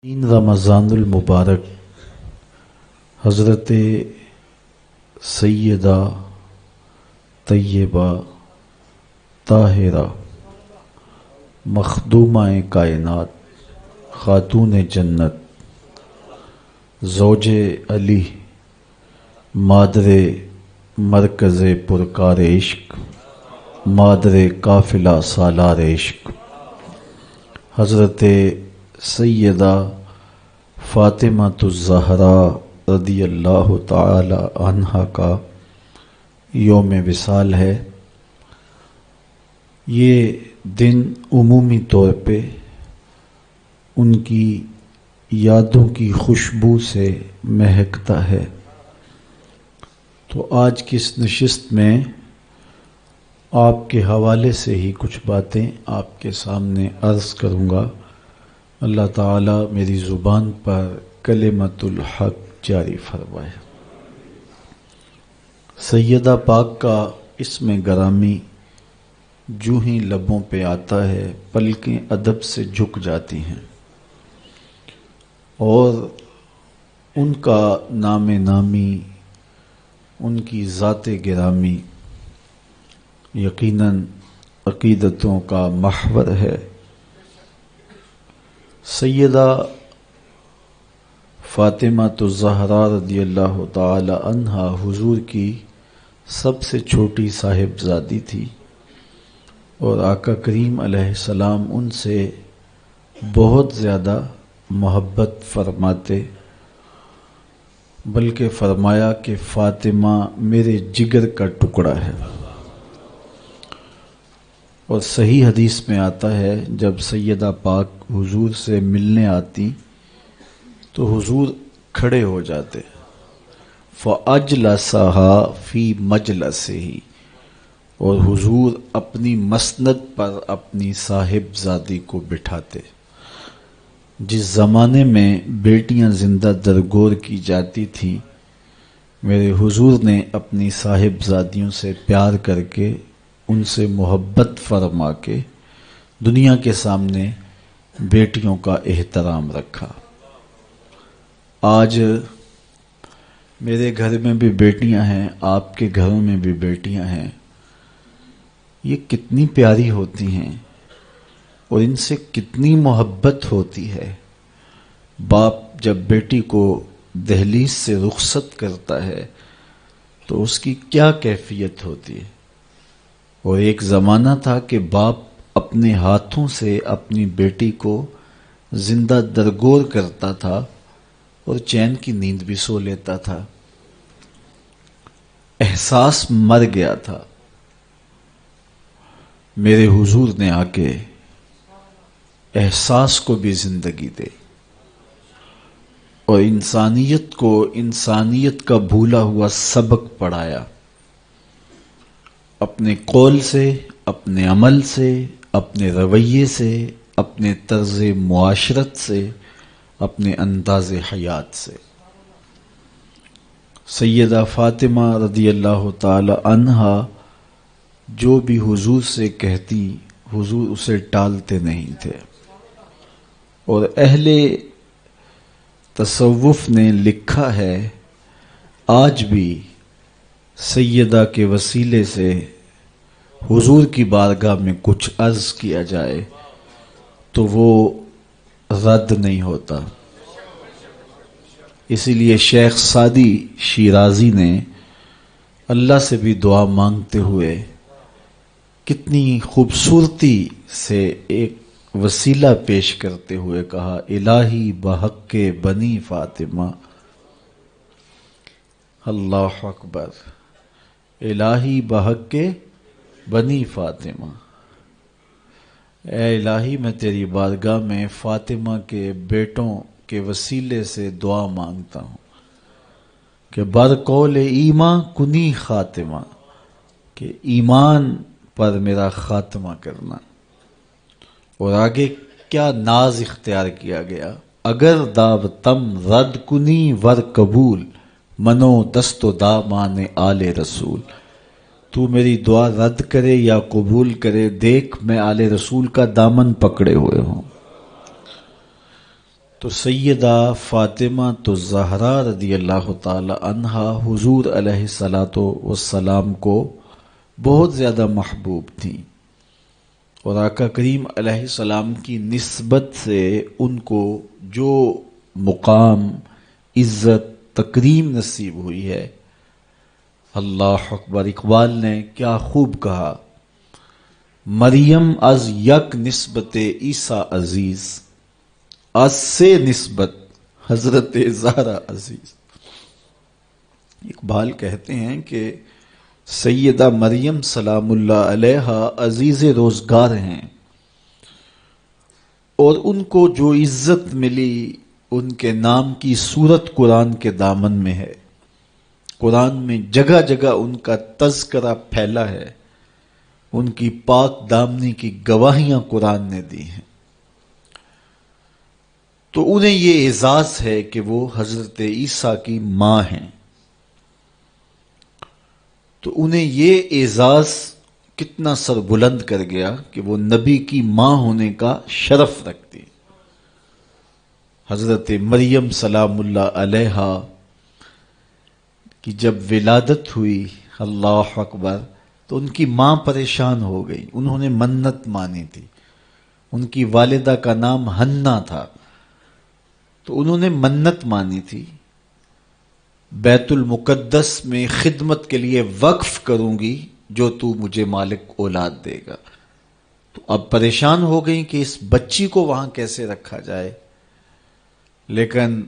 تین رمضان المبارک حضرت سیدہ طیبہ طاہرہ مخدومہ کائنات خاتون جنت زوج علی مادر مرکز پرکار عشق مادر قافلہ سالار عشق حضرت سیدہ فاطمۃ الزہراء رضی اللہ تعالی عنہا کا یوم وصال ہے۔ یہ دن عمومی طور پہ ان کی یادوں کی خوشبو سے مہکتا ہے، تو آج کی اس نشست میں آپ کے حوالے سے ہی کچھ باتیں آپ کے سامنے عرض کروں گا۔ اللہ تعالیٰ میری زبان پر کلمۃ الحق جاری فرمائے۔ سیدہ پاک کا اسم گرامی جو ہی لبوں پہ آتا ہے پلکیں ادب سے جھک جاتی ہیں، اور ان کا نام نامی، ان کی ذات گرامی یقیناً عقیدتوں کا محور ہے۔ سیدہ فاطمۃ الزہراء رضی اللہ تعالی عنہا حضور کی سب سے چھوٹی صاحبزادی تھی، اور آقا کریم علیہ السلام ان سے بہت زیادہ محبت فرماتے، بلکہ فرمایا کہ فاطمہ میرے جگر کا ٹکڑا ہے۔ اور صحیح حدیث میں آتا ہے جب سیدہ پاک حضور سے ملنے آتی تو حضور کھڑے ہو جاتے، فَأَجْلَسَهَا فِي مَجْلَسِهِ، اور حضور اپنی مسند پر اپنی صاحبزادی کو بٹھاتے۔ جس زمانے میں بیٹیاں زندہ درگور کی جاتی تھیں، میرے حضور نے اپنی صاحبزادیوں سے پیار کر کے، ان سے محبت فرما کے دنیا کے سامنے بیٹیوں کا احترام رکھا۔ آج میرے گھر میں بھی بیٹیاں ہیں، آپ کے گھروں میں بھی بیٹیاں ہیں، یہ کتنی پیاری ہوتی ہیں اور ان سے کتنی محبت ہوتی ہے۔ باپ جب بیٹی کو دہلیز سے رخصت کرتا ہے تو اس کی کیا کیفیت ہوتی ہے۔ اور ایک زمانہ تھا کہ باپ اپنے ہاتھوں سے اپنی بیٹی کو زندہ درگور کرتا تھا اور چین کی نیند بھی سو لیتا تھا۔ احساس مر گیا تھا۔ میرے حضور نے آ کے احساس کو بھی زندگی دے اور انسانیت کو انسانیت کا بھولا ہوا سبق پڑھایا، اپنے قول سے، اپنے عمل سے، اپنے رویے سے، اپنے طرز معاشرت سے، اپنے انداز حیات سے۔ سیدہ فاطمہ رضی اللہ تعالی عنہا جو بھی حضور سے کہتی، حضور اسے ٹالتے نہیں تھے، اور اہل تصوف نے لکھا ہے آج بھی سیدہ کے وسیلے سے حضور کی بارگاہ میں کچھ عرض کیا جائے تو وہ رد نہیں ہوتا۔ اسی لیے شیخ سعدی شیرازی نے اللہ سے بھی دعا مانگتے ہوئے کتنی خوبصورتی سے ایک وسیلہ پیش کرتے ہوئے کہا، الہی بحق بنی فاطمہ، اللہ اکبر، الہی بحق بنی فاطمہ، اے الہی میں تیری بارگاہ میں فاطمہ کے بیٹوں کے وسیلے سے دعا مانگتا ہوں کہ برقول ایمان کنی خاتمہ، کہ ایمان پر میرا خاتمہ کرنا۔ اور آگے کیا ناز اختیار کیا گیا، اگر دعوتم رد کنی ور قبول، منو دست و دامان آل رسول، تو میری دعا رد کرے یا قبول کرے، دیکھ میں آل رسول کا دامن پکڑے ہوئے ہوں۔ تو سیدہ فاطمہ تو زہرا رضی اللہ تعالی عنہا حضور علیہ الصلاۃ والسلام کو بہت زیادہ محبوب تھیں، اور آقا کریم علیہ السلام کی نسبت سے ان کو جو مقام، عزت، تکریم نصیب ہوئی ہے، اللہ اکبر۔ اقبال نے کیا خوب کہا، مریم از یک نسبت عیسیٰ عزیز، از سے نسبت حضرت زہرا عزیز۔ اقبال کہتے ہیں کہ سیدہ مریم سلام اللہ علیہا عزیز روزگار ہیں، اور ان کو جو عزت ملی ان کے نام کی صورت قرآن کے دامن میں ہے۔ قرآن میں جگہ جگہ ان کا تذکرہ پھیلا ہے، ان کی پاک دامنی کی گواہیاں قرآن نے دی ہیں۔ تو انہیں یہ اعزاز ہے کہ وہ حضرت عیسیٰ کی ماں ہیں، تو انہیں یہ اعزاز کتنا سر بلند کر گیا کہ وہ نبی کی ماں ہونے کا شرف رکھتی۔ حضرت مریم سلام اللہ علیہا کی جب ولادت ہوئی، اللہ اکبر، تو ان کی ماں پریشان ہو گئی۔ انہوں نے منت مانی تھی، ان کی والدہ کا نام حنا تھا، تو انہوں نے منت مانی تھی، بیت المقدس میں خدمت کے لیے وقف کروں گی جو تو مجھے مالک اولاد دے گا۔ تو اب پریشان ہو گئی کہ اس بچی کو وہاں کیسے رکھا جائے، لیکن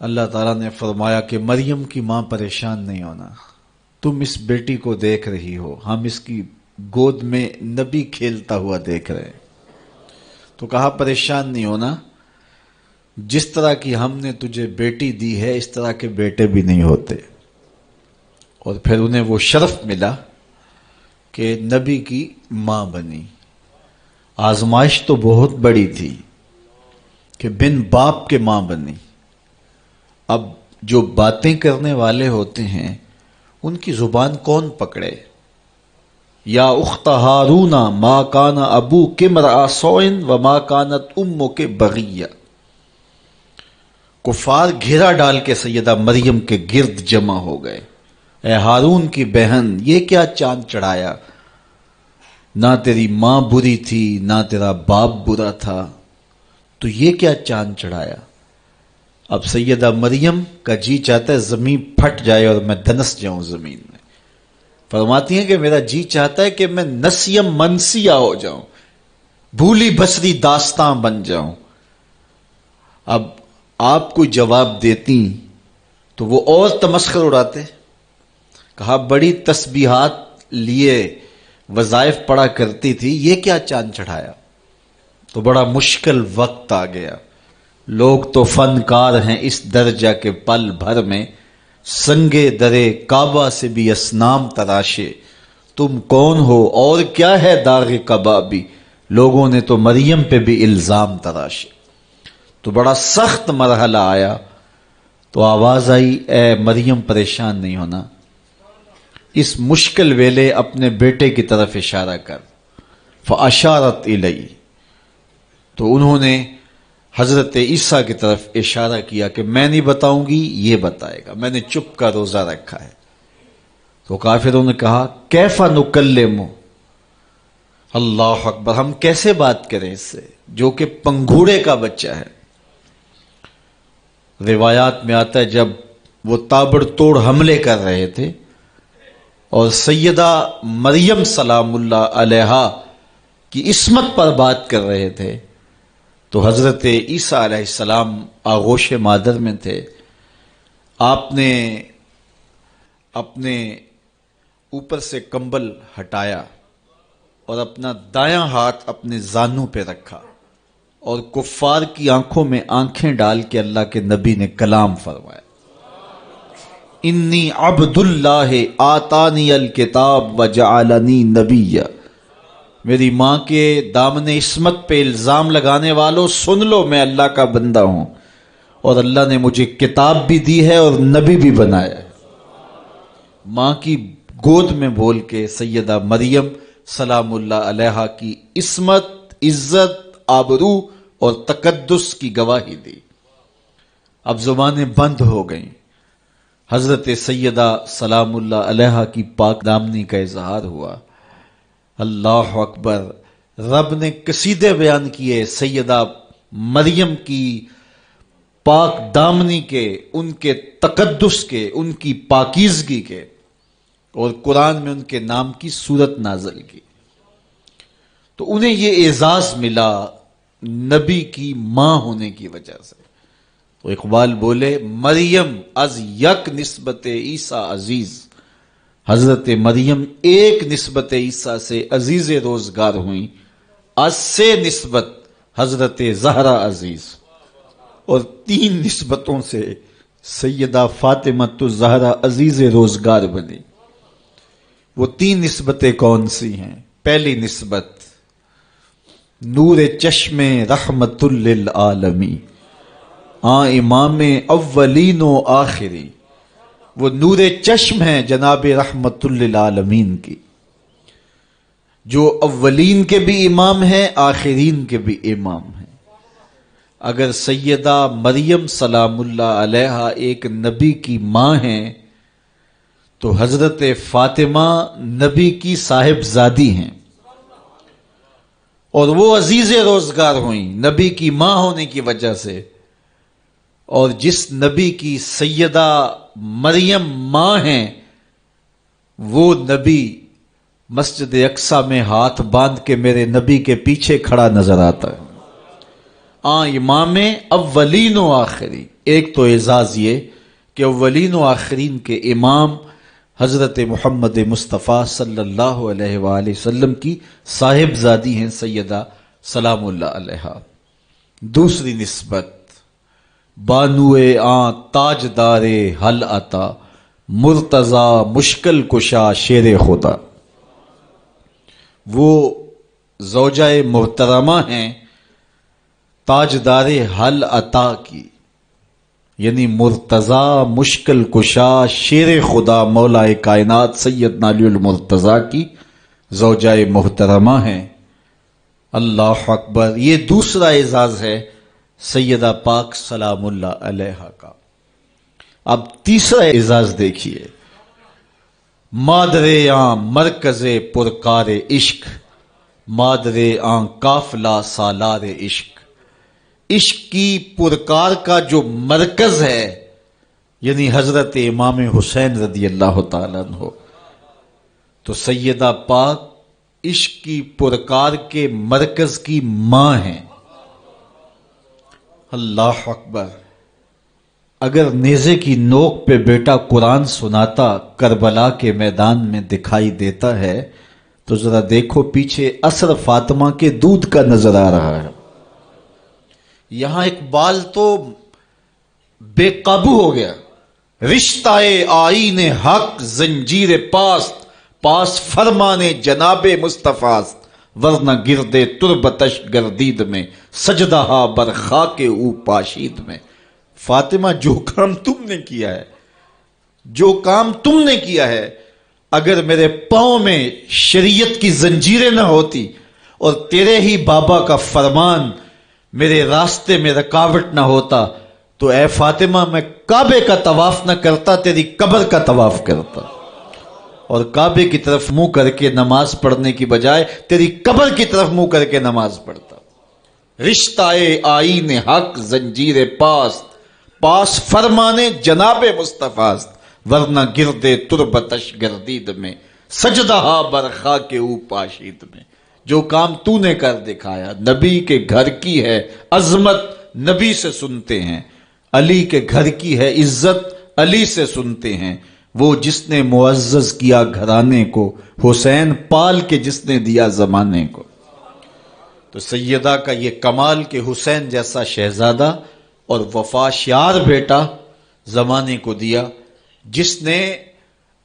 اللہ تعالیٰ نے فرمایا کہ مریم کی ماں پریشان نہیں ہونا، تم اس بیٹی کو دیکھ رہی ہو، ہم اس کی گود میں نبی کھیلتا ہوا دیکھ رہے ہیں۔ تو کہا پریشان نہیں ہونا، جس طرح کی ہم نے تجھے بیٹی دی ہے اس طرح کے بیٹے بھی نہیں ہوتے۔ اور پھر انہیں وہ شرف ملا کہ نبی کی ماں بنی۔ آزمائش تو بہت بڑی تھی کہ بن باپ کے ماں بنی۔ اب جو باتیں کرنے والے ہوتے ہیں ان کی زبان کون پکڑے؟ یا اخت ہارون ما کان ابوک امرأ سوء وما کانت امک بغیہ۔ کفار گھیرا ڈال کے سیدہ مریم کے گرد جمع ہو گئے، اے ہارون کی بہن، یہ کیا چاند چڑھایا، نہ تیری ماں بری تھی نہ تیرا باپ برا تھا، تو یہ کیا چاند چڑھایا۔ اب سیدہ مریم کا جی چاہتا ہے زمین پھٹ جائے اور میں دنس جاؤں زمین میں۔ فرماتی ہیں کہ میرا جی چاہتا ہے کہ میں نسیم منسیہ ہو جاؤں، بھولی بسری داستاں بن جاؤں۔ اب آپ کوئی جواب دیتی تو وہ اور تمسخر اڑاتے۔ کہا بڑی تسبیحات لیے وظائف پڑھا کرتی تھی، یہ کیا چاند چڑھایا۔ تو بڑا مشکل وقت آ گیا، لوگ تو فنکار ہیں اس درجہ کے پل بھر میں، سنگے درے کعبہ سے بھی اصنام تراشے، تم کون ہو اور کیا ہے داغ کبابی، لوگوں نے تو مریم پہ بھی الزام تراشے۔ تو بڑا سخت مرحلہ آیا، تو آواز آئی اے مریم پریشان نہیں ہونا، اس مشکل ویلے اپنے بیٹے کی طرف اشارہ کر۔ فاشارت الی، تو انہوں نے حضرت عیسیٰ کی طرف اشارہ کیا کہ میں نہیں بتاؤں گی، یہ بتائے گا، میں نے چپ کا روزہ رکھا ہے۔ تو کافروں نے کہا کیف نکلم، اللہ اکبر، ہم کیسے بات کریں اس سے جو کہ پنگھوڑے کا بچہ ہے۔ روایات میں آتا ہے جب وہ تابڑ توڑ حملے کر رہے تھے اور سیدہ مریم سلام اللہ علیہا کی عصمت پر بات کر رہے تھے، تو حضرت عیسیٰ علیہ السلام آغوش مادر میں تھے۔ آپ نے اپنے اوپر سے کمبل ہٹایا اور اپنا دایاں ہاتھ اپنے زانوں پہ رکھا اور کفار کی آنکھوں میں آنکھیں ڈال کے اللہ کے نبی نے کلام فرمایا، انی عبد اللہ آتانی الکتاب وجعلنی نبیّ۔ میری ماں کے دامن عصمت پہ الزام لگانے والوں سن لو، میں اللہ کا بندہ ہوں اور اللہ نے مجھے کتاب بھی دی ہے اور نبی بھی بنایا ہے۔ ماں کی گود میں بول کے سیدہ مریم سلام اللہ علیہا کی عصمت، عزت، آبرو اور تقدس کی گواہی دی۔ اب زبانیں بند ہو گئیں، حضرت سیدہ سلام اللہ علیہا کی پاک دامنی کا اظہار ہوا۔ اللہ اکبر، رب نے قصیدے بیان کیے سیدہ مریم کی پاک دامنی کے، ان کے تقدس کے، ان کی پاکیزگی کے، اور قرآن میں ان کے نام کی سورت نازل کی۔ تو انہیں یہ اعزاز ملا نبی کی ماں ہونے کی وجہ سے۔ تو اقبال بولے مریم از یک نسبت عیسیٰ عزیز، حضرت مریم ایک نسبت عیسیٰ سے عزیز روزگار ہوئیں، از سے نسبت حضرت زہرا عزیز، اور 3 نسبتوں سے سیدہ فاطمہ الزہرا عزیز روزگار بنی۔ وہ 3 نسبتیں کون سی ہیں؟ پہلی نسبت نور چشم رحمت للعالمین، امام اولین و آخری، وہ نور چشم ہیں جناب رحمت للعالمین کی، جو اولین کے بھی امام ہیں، آخرین کے بھی امام ہیں۔ اگر سیدہ مریم سلام اللہ علیہا ایک نبی کی ماں ہیں تو حضرت فاطمہ نبی کی صاحبزادی ہیں، اور وہ عزیز روزگار ہوئیں نبی کی ماں ہونے کی وجہ سے۔ اور جس نبی کی سیدہ مریم ماں ہیں، وہ نبی مسجد اقصی میں ہاتھ باندھ کے میرے نبی کے پیچھے کھڑا نظر آتا ہے۔ امام اولین و آخری۔ ایک تو اعزاز یہ کہ اولین و آخرین کے امام حضرت محمد مصطفیٰ صلی اللہ علیہ وآلہ وسلم کی صاحبزادی ہیں سیدہ سلام اللہ علیہا۔ دوسری نسبت بانوئے تاجدار حل عطا، مرتضی مشکل کشا شیر خدا۔ وہ زوجہ محترمہ ہیں تاجدار حل عطا کی، یعنی مرتضی مشکل کشا شیر خدا مولا کائنات سیدنا علی المرتضی کی زوجہ محترمہ ہیں۔ اللہ اکبر، یہ دوسرا اعزاز ہے سیدہ پاک سلام اللہ علیہا کا۔ اب تیسرا اعزاز دیکھیے، مادر مرکز پرکار عشق، مادر قافلہ سالار عشق۔ عشق کی پرکار کا جو مرکز ہے، یعنی حضرت امام حسین رضی اللہ تعالیٰ عنہ، تو سیدہ پاک عشق کی پرکار کے مرکز کی ماں ہیں۔ اللہ اکبر، اگر نیزے کی نوک پہ بیٹا قرآن سناتا کربلا کے میدان میں دکھائی دیتا ہے تو ذرا دیکھو پیچھے اثر فاطمہ کے دودھ کا نظر آ رہا ہے۔ یہاں اقبال تو بے قابو ہو گیا۔ رشتہ آئین حق زنجیر پاس فرمانے جناب مصطفیٰ، ورنہ گردے تربتش گردید میں سجدہ بر خاک او پاشید میں۔ فاطمہ، جو کام تم نے کیا ہے، جو کام تم نے کیا ہے، اگر میرے پاؤں میں شریعت کی زنجیریں نہ ہوتی اور تیرے ہی بابا کا فرمان میرے راستے میں رکاوٹ نہ ہوتا تو اے فاطمہ میں کعبے کا طواف نہ کرتا، تیری قبر کا طواف کرتا، اور کعبے کی طرف منہ کر کے نماز پڑھنے کی بجائے تیری قبر کی طرف منہ کر کے نماز پڑھتا۔ رشتہ آئین حق زنجیر پاس فرمانے جناب مصطفیٰ، ورنہ گردے تربتش گردید میں سجدہ بر خاک او پاشید میں۔ جو کام تو نے کر دکھایا، نبی کے گھر کی ہے عظمت، نبی سے سنتے ہیں، علی کے گھر کی ہے عزت، علی سے سنتے ہیں۔ وہ جس نے معزز کیا گھرانے کو، حسین پال کے جس نے دیا زمانے کو۔ تو سیدہ کا یہ کمال کہ حسین جیسا شہزادہ اور وفاشیار بیٹا زمانے کو دیا، جس نے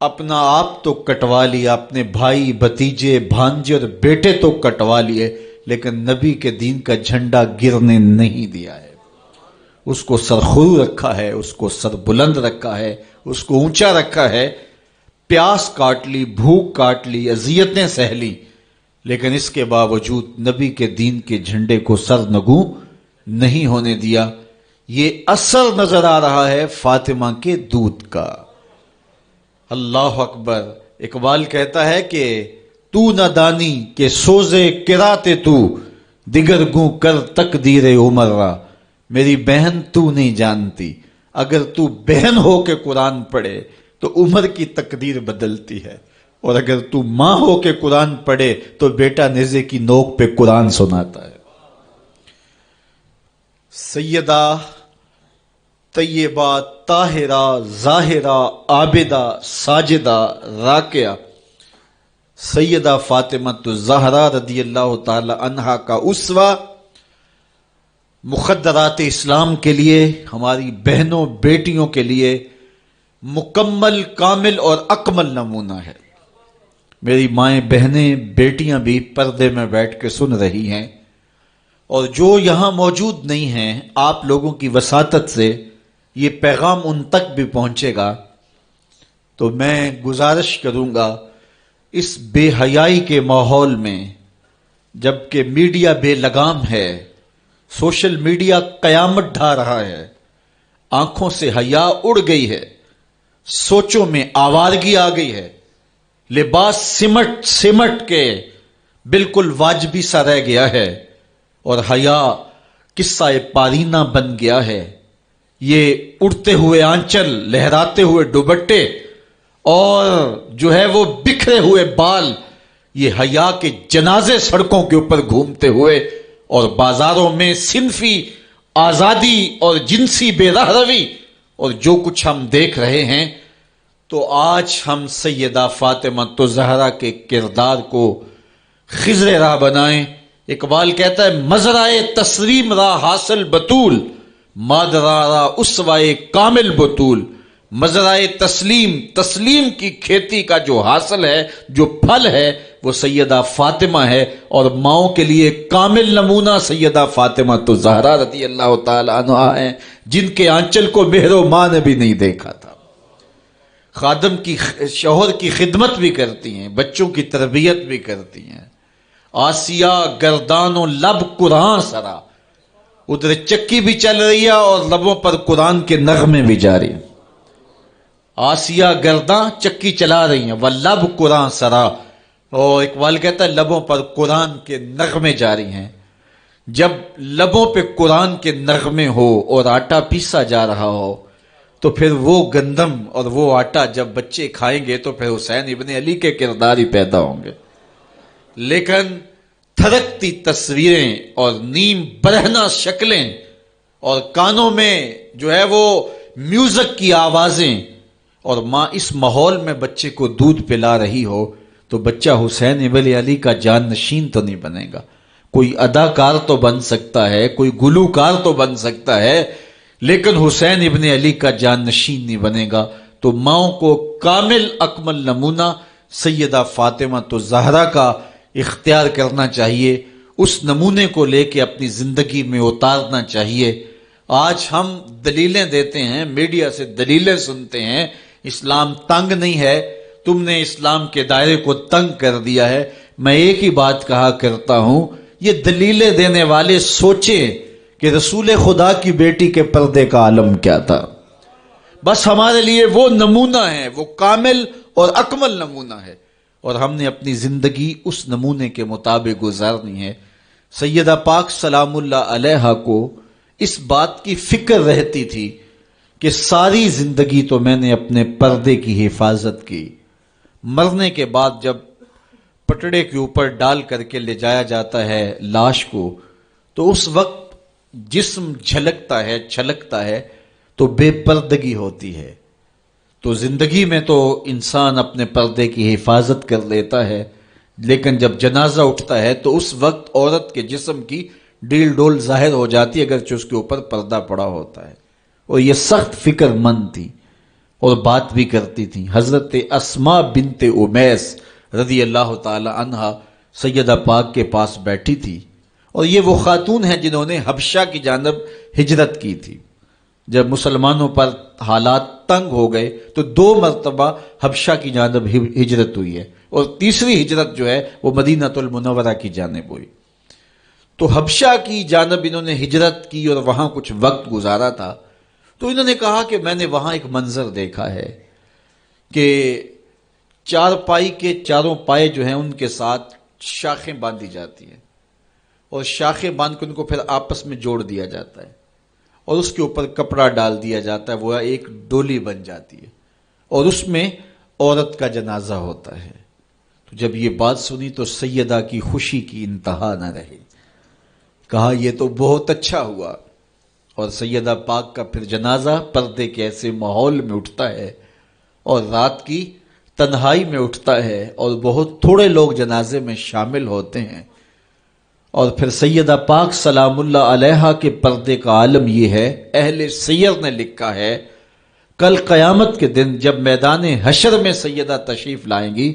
اپنا آپ تو کٹوا لیا، اپنے بھائی بھتیجے بھانجے اور بیٹے تو کٹوا لیے، لیکن نبی کے دین کا جھنڈا گرنے نہیں دیا ہے۔ اس کو سرخرو رکھا ہے، اس کو سر بلند رکھا ہے، اس کو اونچا رکھا ہے۔ پیاس کاٹ لی، بھوک کاٹ لی، اذیتیں سہ لی، لیکن اس کے باوجود نبی کے دین کے جھنڈے کو سر نگوں نہیں ہونے دیا۔ یہ اثر نظر آ رہا ہے فاطمہ کے دودھ کا۔ اللہ اکبر۔ اقبال کہتا ہے کہ تو نہ دانی کہ سوزے کراتے تو، دیگر گوں کر تقدیر عمر را۔ میری بہن تو نہیں جانتی، اگر تو بہن ہو کے قرآن پڑھے تو عمر کی تقدیر بدلتی ہے، اور اگر تو ماں ہو کے قرآن پڑھے تو بیٹا نیزے کی نوک پہ قرآن سناتا ہے۔ سیدہ طیبہ طاہرہ ظاہرہ عابدہ ساجدہ راکعہ سیدہ فاطمہ الزہرا رضی اللہ تعالی عنہا کا اسوہ، مخدرات اسلام کے لیے، ہماری بہنوں بیٹیوں کے لیے مکمل کامل اور اکمل نمونہ ہے۔ میری مائیں بہنیں بیٹیاں بھی پردے میں بیٹھ کے سن رہی ہیں، اور جو یہاں موجود نہیں ہیں، آپ لوگوں کی وساطت سے یہ پیغام ان تک بھی پہنچے گا، تو میں گزارش کروں گا اس بے حیائی کے ماحول میں، جبکہ میڈیا بے لگام ہے، سوشل میڈیا قیامت ڈھا رہا ہے، آنکھوں سے حیا اڑ گئی ہے، سوچوں میں آوارگی آ گئی ہے، لباس سمٹ سمٹ کے بالکل واجبی سا رہ گیا ہے، اور حیا قصہ پارینہ بن گیا ہے۔ یہ اڑتے ہوئے آنچل، لہراتے ہوئے دوپٹے، اور جو ہے وہ بکھرے ہوئے بال، یہ حیا کے جنازے سڑکوں کے اوپر گھومتے ہوئے، اور بازاروں میں صنفی آزادی اور جنسی بے رہروی اور جو کچھ ہم دیکھ رہے ہیں، تو آج ہم سیدہ فاطمہ الزہرا کے کردار کو خضر راہ بنائیں۔ اقبال کہتا ہے مزرائے تسلیم را حاصل بطول، مادرا را اسوائے کامل بطول۔ مزرائے تسلیم، تسلیم کی کھیتی کا جو حاصل ہے، جو پھل ہے، وہ سیدہ فاطمہ ہے، اور ماؤں کے لیے کامل نمونہ سیدہ فاطمہ الزہرا رضی اللہ تعالی عنہا ہیں، جن کے آنچل کو مہر و ماں نے بھی نہیں دیکھا تھا۔ خادم کی، شوہر کی خدمت بھی کرتی ہیں، بچوں کی تربیت بھی کرتی ہیں۔ آسیہ گردان و لب قرآن سرا، ادھر چکی بھی چل رہی ہے اور لبوں پر قرآن کے نغمے بھی جاری ہیں۔ آسیہ گرداں چکی چلا رہی ہیں، واللب قرآن سرا، اور اقبال کہتا ہے لبوں پر قرآن کے نغمے جاری ہیں۔ جب لبوں پہ قرآن کے نغمے ہو اور آٹا پیسا جا رہا ہو، تو پھر وہ گندم اور وہ آٹا جب بچے کھائیں گے تو پھر حسین ابن علی کے کردار ہی پیدا ہوں گے۔ لیکن تھرکتی تصویریں اور نیم برہنہ شکلیں اور کانوں میں جو ہے وہ میوزک کی آوازیں، اور ماں اس ماحول میں بچے کو دودھ پلا رہی ہو، تو بچہ حسین ابن علی کا جان نشین تو نہیں بنے گا۔ کوئی اداکار تو بن سکتا ہے، کوئی گلوکار تو بن سکتا ہے، لیکن حسین ابن علی کا جان نشین نہیں بنے گا۔ تو ماؤں کو کامل اکمل نمونہ سیدہ فاطمہ الزہرا کا اختیار کرنا چاہیے، اس نمونے کو لے کے اپنی زندگی میں اتارنا چاہیے۔ آج ہم دلیلیں دیتے ہیں، میڈیا سے دلیلیں سنتے ہیں، اسلام تنگ نہیں ہے، تم نے اسلام کے دائرے کو تنگ کر دیا ہے۔ میں ایک ہی بات کہا کرتا ہوں، یہ دلیلیں دینے والے سوچیں کہ رسول خدا کی بیٹی کے پردے کا عالم کیا تھا۔ بس ہمارے لیے وہ نمونہ ہے، وہ کامل اور اکمل نمونہ ہے، اور ہم نے اپنی زندگی اس نمونے کے مطابق گزارنی ہے۔ سیدہ پاک سلام اللہ علیہا کو اس بات کی فکر رہتی تھی کہ ساری زندگی تو میں نے اپنے پردے کی حفاظت کی، مرنے کے بعد جب پٹڑے کے اوپر ڈال کر کے لے جایا جاتا ہے لاش کو، تو اس وقت جسم جھلکتا ہے، چھلکتا ہے، تو بے پردگی ہوتی ہے۔ تو زندگی میں تو انسان اپنے پردے کی حفاظت کر لیتا ہے، لیکن جب جنازہ اٹھتا ہے تو اس وقت عورت کے جسم کی ڈیل ڈول ظاہر ہو جاتی ہے، اگرچہ اس کے اوپر پردہ پڑا ہوتا ہے۔ اور یہ سخت فکر مند تھی اور بات بھی کرتی تھی۔ حضرت اسماء بنت امیس رضی اللہ تعالی عنہا سیدہ پاک کے پاس بیٹھی تھی، اور یہ وہ خاتون ہیں جنہوں نے حبشہ کی جانب ہجرت کی تھی۔ جب مسلمانوں پر حالات تنگ ہو گئے تو 2 مرتبہ حبشہ کی جانب ہجرت ہوئی ہے، اور تیسری ہجرت جو ہے وہ مدینہ المنورہ کی جانب ہوئی۔ تو حبشہ کی جانب انہوں نے ہجرت کی اور وہاں کچھ وقت گزارا تھا. تو انہوں نے کہا کہ میں نے وہاں ایک منظر دیکھا ہے کہ چارپائی کے چاروں پائے جو ہیں ان کے ساتھ شاخیں باندھی جاتی ہیں اور شاخیں باندھ کے ان کو پھر آپس میں جوڑ دیا جاتا ہے اور اس کے اوپر کپڑا ڈال دیا جاتا ہے, وہ ایک ڈولی بن جاتی ہے اور اس میں عورت کا جنازہ ہوتا ہے. تو جب یہ بات سنی تو سیدہ کی خوشی کی انتہا نہ رہی. کہا یہ تو بہت اچھا ہوا. اور سیدہ پاک کا پھر جنازہ پردے کے ایسے ماحول میں اٹھتا ہے اور رات کی تنہائی میں اٹھتا ہے اور بہت تھوڑے لوگ جنازے میں شامل ہوتے ہیں. اور پھر سیدہ پاک سلام اللہ علیہا کے پردے کا عالم یہ ہے, اہل سیر نے لکھا ہے کل قیامت کے دن جب میدان حشر میں سیدہ تشریف لائیں گی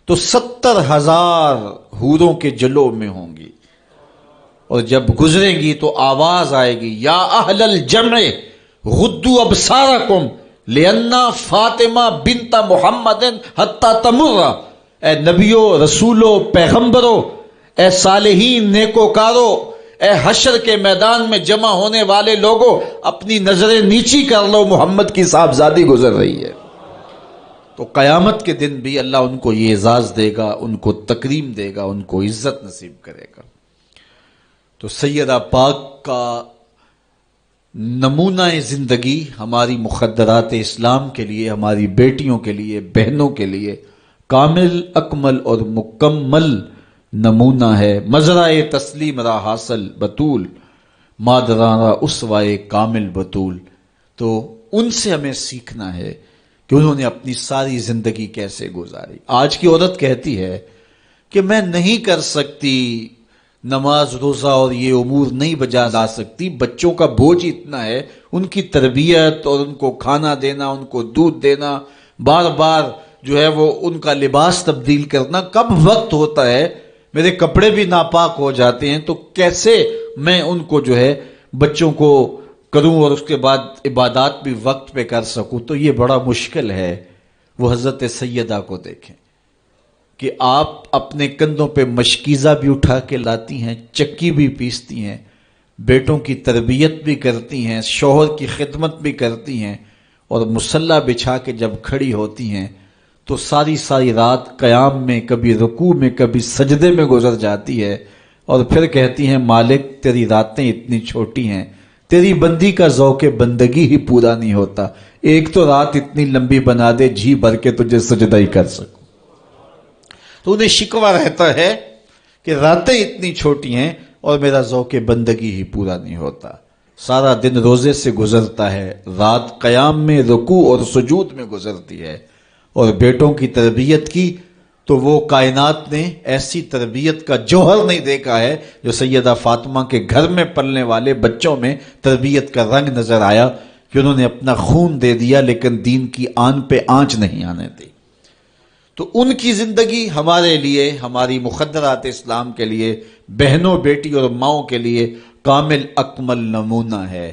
تو 70,000 حوروں کے جلو میں ہوں گی اور جب گزریں گی تو آواز آئے گی یا اہل الجمع غدوا ابصارکم لأن فاطمہ بنت محمد حتی تمر. اے نبیو, رسولو, پیغمبرو, اے صالحین, نیکوکارو, اے حشر کے میدان میں جمع ہونے والے لوگوں, اپنی نظریں نیچی کر لو, محمد کی صاحبزادی گزر رہی ہے. تو قیامت کے دن بھی اللہ ان کو یہ اعزاز دے گا, ان کو تکریم دے گا, ان کو عزت نصیب کرے گا. تو سیدہ پاک کا نمونہ زندگی ہماری مخدرات اسلام کے لیے, ہماری بیٹیوں کے لیے, بہنوں کے لیے کامل, اکمل اور مکمل نمونہ ہے. مزرعہ تسلیم را حاصل بطول, مادران را اسوائے کامل بطول. تو ان سے ہمیں سیکھنا ہے کہ انہوں نے اپنی ساری زندگی کیسے گزاری. آج کی عورت کہتی ہے کہ میں نہیں کر سکتی نماز, روزہ اور یہ امور نہیں بجا لا سکتی, بچوں کا بوجھ اتنا ہے, ان کی تربیت اور ان کو کھانا دینا, ان کو دودھ دینا, بار بار جو ہے وہ ان کا لباس تبدیل کرنا, کب وقت ہوتا ہے, میرے کپڑے بھی ناپاک ہو جاتے ہیں, تو کیسے میں ان کو جو ہے بچوں کو کروں اور اس کے بعد عبادات بھی وقت پہ کر سکوں. تو یہ بڑا مشکل ہے. وہ حضرت سیدہ کو دیکھیں کہ آپ اپنے کندھوں پہ مشکیزہ بھی اٹھا کے لاتی ہیں, چکی بھی پیستی ہیں, بیٹوں کی تربیت بھی کرتی ہیں, شوہر کی خدمت بھی کرتی ہیں, اور مصلی بچھا کے جب کھڑی ہوتی ہیں تو ساری ساری رات قیام میں, کبھی رکوع میں, کبھی سجدے میں گزر جاتی ہے, اور پھر کہتی ہیں مالک تیری راتیں اتنی چھوٹی ہیں, تیری بندی کا ذوق بندگی ہی پورا نہیں ہوتا, ایک تو رات اتنی لمبی بنا دے جی بھر کے تجھے سجدہ ہی کر سکوں. تو انہیں شکوہ رہتا ہے کہ راتیں اتنی چھوٹی ہیں اور میرا ذوق بندگی ہی پورا نہیں ہوتا. سارا دن روزے سے گزرتا ہے, رات قیام میں, رکوع اور سجود میں گزرتی ہے, اور بیٹوں کی تربیت کی تو وہ کائنات نے ایسی تربیت کا جوہر نہیں دیکھا ہے جو سیدہ فاطمہ کے گھر میں پلنے والے بچوں میں تربیت کا رنگ نظر آیا کہ انہوں نے اپنا خون دے دیا لیکن دین کی آن پہ آنچ نہیں آنے دی. تو ان کی زندگی ہمارے لیے, ہماری مخدرات اسلام کے لیے, بہنوں, بیٹی اور ماؤں کے لیے کامل اکمل نمونہ ہے.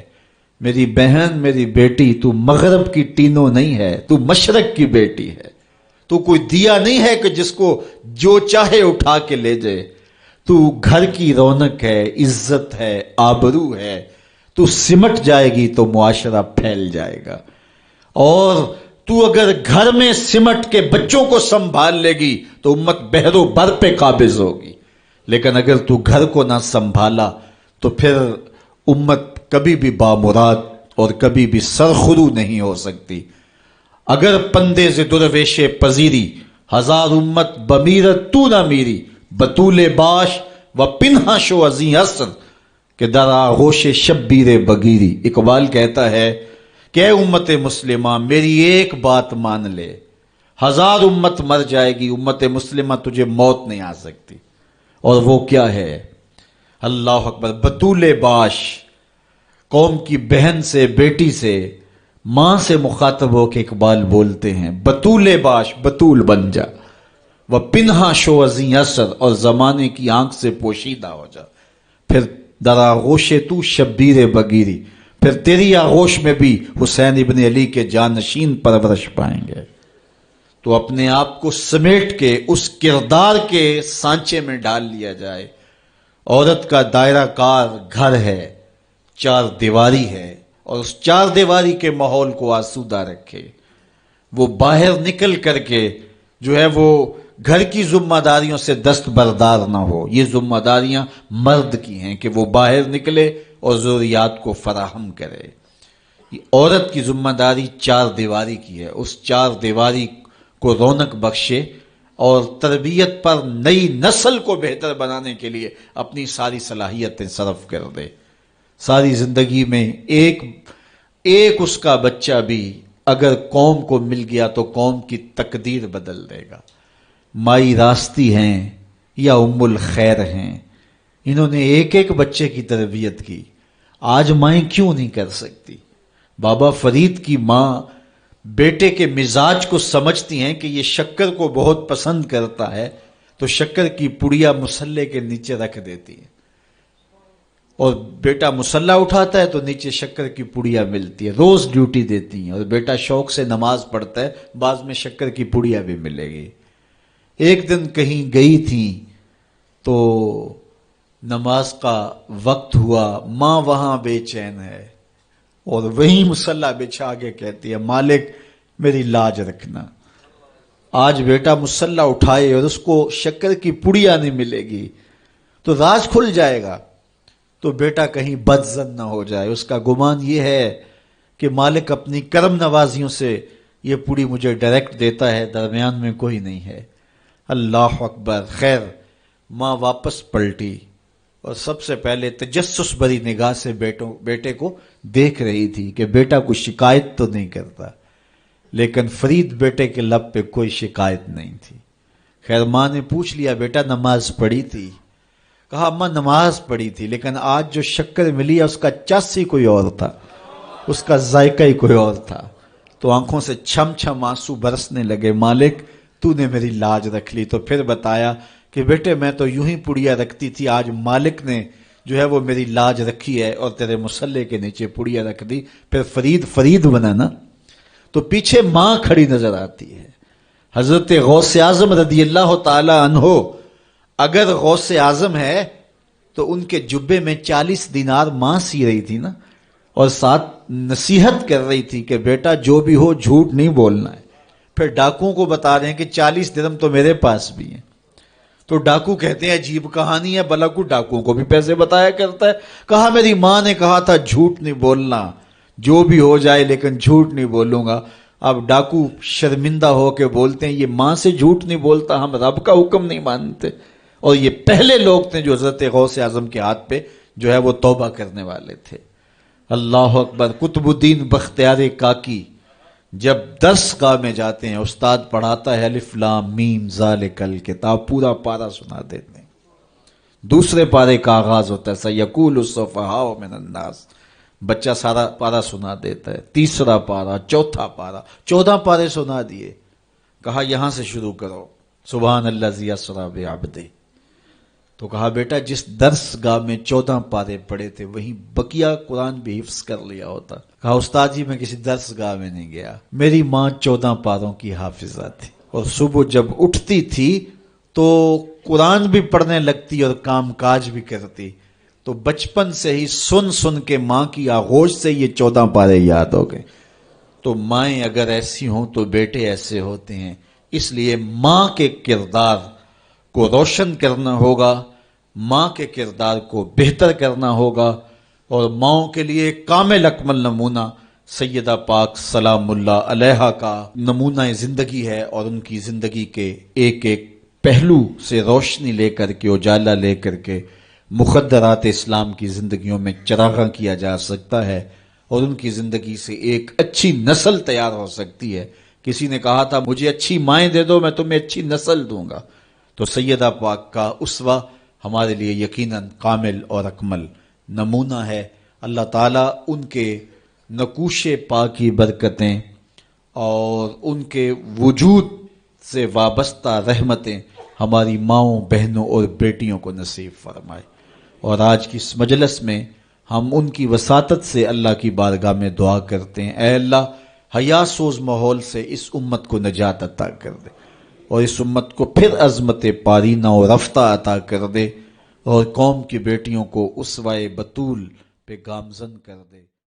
میری بہن, میری بیٹی, تو مغرب کی ٹینو نہیں ہے, تو مشرق کی بیٹی ہے. تو کوئی دیا نہیں ہے کہ جس کو جو چاہے اٹھا کے لے جائے. تو گھر کی رونق ہے, عزت ہے, آبرو ہے. تو سمٹ جائے گی تو معاشرہ پھیل جائے گا. اور تو اگر گھر میں سمٹ کے بچوں کو سنبھال لے گی تو امت بحر و بر پہ قابض ہوگی. لیکن اگر تو گھر کو نہ سنبھالا تو پھر امت کبھی بھی بامراد اور کبھی بھی سرخرو نہیں ہو سکتی. اگر پندے ز درویش پذیری, ہزار امت بمیرت تو نہ میری, بطول باش و پنہا شو ازیں عصر کہ در آغوش شبیر بگیری. اقبال کہتا ہے کہ اے امت مسلمہ میری ایک بات مان لے, ہزار امت مر جائے گی, امت مسلمہ تجھے موت نہیں آ سکتی. اور وہ کیا ہے؟ اللہ اکبر. بطول باش, قوم کی بہن سے, بیٹی سے, ماں سے مخاطب ہو کے اقبال بولتے ہیں بطول باش, بطول بن جا, وہ پنہا شو ازیں اثر, اور زمانے کی آنکھ سے پوشیدہ ہو جا. پھر در آغوش تو شبیر بگیری, پھر تیری آغوش میں بھی حسین ابن علی کے جانشین پرورش پائیں گے. تو اپنے آپ کو سمیٹ کے اس کردار کے سانچے میں ڈال لیا جائے عورت کا دائرہ کار گھر ہے، چار دیواری ہے، اور اس چار دیواری کے ماحول کو آسودہ رکھے، وہ باہر نکل کر کے جو ہے وہ گھر کی ذمہ داریوں سے دستبردار نہ ہو۔ یہ ذمہ داریاں مرد کی ہیں کہ وہ باہر نکلے اور ضروریات کو فراہم کرے۔ عورت کی ذمہ داری چار دیواری کی ہے، اس چار دیواری کو رونق بخشے اور تربیت پر نئی نسل کو بہتر بنانے کے لیے اپنی ساری صلاحیتیں صرف کر دے۔ ساری زندگی میں ایک اس کا بچہ بھی اگر قوم کو مل گیا تو قوم کی تقدیر بدل دے گا۔ مائی راستی ہیں یا ام الخیر ہیں، انہوں نے ایک بچے کی تربیت کی، آج مائیں کیوں نہیں کر سکتی؟ بابا فرید کی ماں بیٹے کے مزاج کو سمجھتی ہیں کہ یہ شکر کو بہت پسند کرتا ہے، تو شکر کی پڑیا مسلے کے نیچے رکھ دیتی ہے، اور بیٹا مسلح اٹھاتا ہے تو نیچے شکر کی پڑیا ملتی ہے، روز ڈیوٹی دیتی ہیں، اور بیٹا شوق سے نماز پڑھتا ہے، بعض میں شکر کی پڑیا بھی ملے گی۔ ایک دن کہیں گئی تھی تو نماز کا وقت ہوا، ماں وہاں بے چین ہے اور وہیں مسلح بچھا کے کہتی ہے مالک میری لاج رکھنا۔ آج بیٹا مسلح اٹھائے اور اس کو شکر کی پڑیا نہیں ملے گی تو راز کھل جائے گا، تو بیٹا کہیں بدظن نہ ہو جائے، اس کا گمان یہ ہے کہ مالک اپنی کرم نوازیوں سے یہ پوری مجھے ڈائریکٹ دیتا ہے، درمیان میں کوئی نہیں ہے۔ اللہ اکبر۔ خیر ماں واپس پلٹی اور سب سے پہلے تجسس بھری نگاہ سے بیٹے کو دیکھ رہی تھی کہ بیٹا کوئی شکایت تو نہیں کرتا، لیکن فرید بیٹے کے لب پہ کوئی شکایت نہیں تھی۔ خیر ماں نے پوچھ لیا بیٹا نماز پڑھی تھی؟ کہا اماں نماز پڑھی تھی، لیکن آج جو شکر ملی ہے اس کا چس ہی کوئی اور تھا، اس کا ذائقہ ہی کوئی اور تھا۔ تو آنکھوں سے چھم چھم آنسو برسنے لگے، مالک تو نے میری لاج رکھ لی۔ تو پھر بتایا کہ بیٹے میں تو یوں ہی پڑیا رکھتی تھی، آج مالک نے جو ہے وہ میری لاج رکھی ہے اور تیرے مسلح کے نیچے پڑیا رکھ دی، پھر فرید بنا نا۔ تو پیچھے ماں کھڑی نظر آتی ہے، حضرت غوث اعظم رضی اللہ تعالی عنہ۔ اگر غوث اعظم ہے تو ان کے جبے میں 40 دینار ماں سی رہی تھی نا، اور ساتھ نصیحت کر رہی تھی کہ بیٹا جو بھی ہو جھوٹ نہیں بولنا ہے۔ پھر ڈاکوؤں کو بتا رہے ہیں کہ 40 درہم تو میرے پاس بھی ہیں، تو ڈاکو کہتے ہیں عجیب کہانی ہے، بلا کو ڈاکوؤں کو بھی پیسے بتایا کرتا ہے۔ کہا میری ماں نے کہا تھا جھوٹ نہیں بولنا، جو بھی ہو جائے لیکن جھوٹ نہیں بولوں گا۔ اب ڈاکو شرمندہ ہو کے بولتے ہیں یہ ماں سے جھوٹ نہیں بولتا، ہم رب کا حکم نہیں مانتے۔ اور یہ پہلے لوگ تھے جو حضرت غوث اعظم کے ہاتھ پہ جو ہے وہ توبہ کرنے والے تھے۔ اللہ اکبر۔ قطب الدین بختیار کاکی جب درس گاہ میں جاتے ہیں، استاد پڑھاتا ہے الف لام میم ذالک الکتاب، پورا پارا سنا دیتے ہیں۔ دوسرے پارے کا آغاز ہوتا ہے سیقول السفہاء من الناس، بچہ سارا پارا سنا دیتا ہے۔ تیسرا پارا، چوتھا پارا، 14 پارے سنا دیے۔ کہا یہاں سے شروع کرو، سبحان الذی اسری بعبدہ۔ تو کہا بیٹا جس درس گاہ میں 14 پارے پڑے تھے وہیں بقیہ قرآن بھی حفظ کر لیا ہوتا۔ کہا استاد جی میں کسی درس گاہ میں نہیں گیا، میری ماں 14 پاروں کی حافظہ تھی، اور صبح جب اٹھتی تھی تو قرآن بھی پڑھنے لگتی اور کام کاج بھی کرتی، تو بچپن سے ہی سن کے ماں کی آغوش سے یہ 14 پارے یاد ہو گئے۔ تو مائیں اگر ایسی ہوں تو بیٹے ایسے ہوتے ہیں، اس لیے ماں کے کردار کو روشن کرنا ہوگا، ماں کے کردار کو بہتر کرنا ہوگا، اور ماؤں کے لیے کامل اکمل نمونہ سیدہ پاک سلام اللہ علیہا کا نمونہ زندگی ہے، اور ان کی زندگی کے ایک پہلو سے روشنی لے کر کے، اجالا لے کر کے مخدرات اسلام کی زندگیوں میں چراغاں کیا جا سکتا ہے، اور ان کی زندگی سے ایک اچھی نسل تیار ہو سکتی ہے۔ کسی نے کہا تھا مجھے اچھی مائیں دے دو میں تمہیں اچھی نسل دوں گا، تو سیدہ پاک کا اسوہ ہمارے لیے یقیناً کامل اور اکمل نمونہ ہے۔ اللہ تعالیٰ ان کے نقوش پاک کی برکتیں اور ان کے وجود سے وابستہ رحمتیں ہماری ماؤں، بہنوں اور بیٹیوں کو نصیب فرمائے۔ اور آج کی اس مجلس میں ہم ان کی وساطت سے اللہ کی بارگاہ میں دعا کرتے ہیں، اے اللہ حیا سوز ماحول سے اس امت کو نجات عطا کر دے، اور اس امت کو پھر عظمت پارینہ اور رفتہ عطا کر دے، اور قوم کی بیٹیوں کو اسوائے بطول پہ گامزن کر دے۔